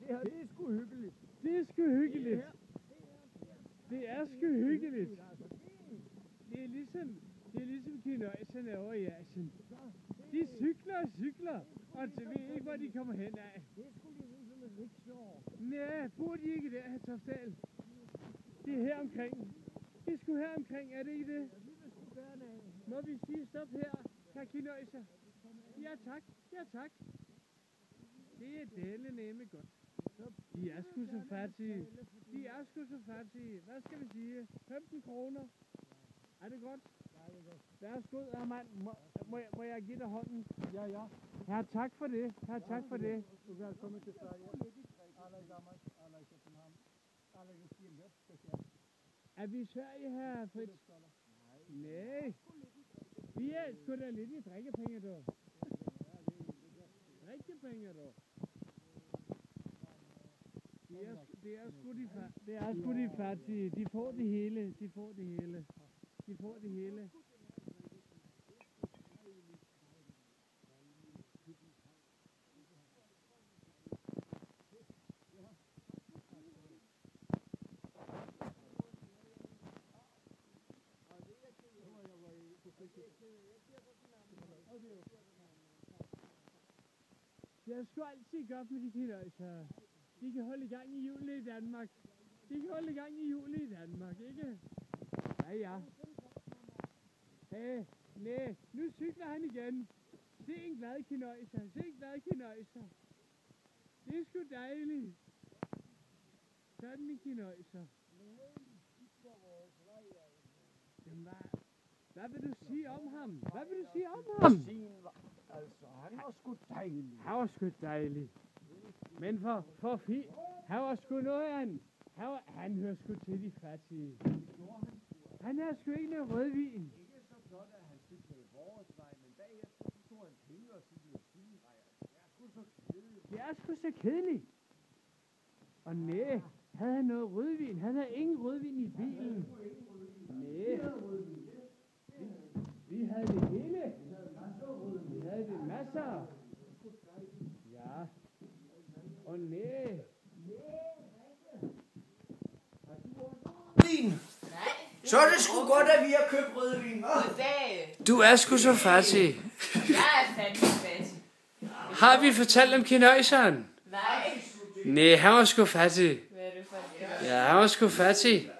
Det er sgu hyggeligt. Det er sgu hyggeligt. Det er sgu hyggeligt. Det er ligesom kinøjserne over i Asien. De cykler og cykler, og de ved ikke, hvor de kommer hen af. Det er sgu lige sådan en rickshaw. Næh, bor de ikke der, Herr Tofsdal? Det er her omkring. Det er sgu her omkring, er det ikke det? Ja, vi vil sgu gerne af. Må vi sige stop her, herr kinøjser? Ja tak, ja tak. Det er dele nemme godt. De er sgu så fattige. De er sgu så fattige. Hvad skal vi sige? 15 kroner. Er det godt? Værsgo, mand. Må jeg give dig hånden? Ja. Ja, tak for det. Ja, tak for det. Du er velkommen til Sverige. Alle i Danmark, alle i København. Alle i Roskilde, specielt. Er vi i Sverige her, Fritz? Nej. Vi er sgu da lidt i drikkepenge, du. Drikkepenge, du. Det er sgu de fattige. De får det hele. De får det hele. De får det hele. Det er sgu altid godt med de kinøjser. De kan holde i gang i juli i Danmark. Ikke? Ja. Hey, nej, nu cykler han igen. Se en glad kinøjser. Det er sgu dejligt. Sådan en kinøjser. Jamen, hvad vil du sige om ham? Altså, han var sgu dejlig. Han var sgu dejlig. Men han var sgu noget af en. Han hører sgu til de fattige. Han er sgu ikke noget rødvin. Ikke så flot, at han cyklede vores vej, men bagefter så tog han penge og cyklede sin vej. Det er sgu så kedeligt. Og nej, havde han noget rødvin? Han havde ingen rødvin i bilen. Nej. Vi havde det hele. Vi havde det masser. Ja. Og nej. Vin. Så er det sgu godt, at vi har købt rødvin. Goddag. Du er sgu så fattig. Jeg er fandme fattig. Har vi fortalt om kinøjseren? Nej. Nej, han var sgu fattig. Hvad er det for en Ja, han var sgu fattig.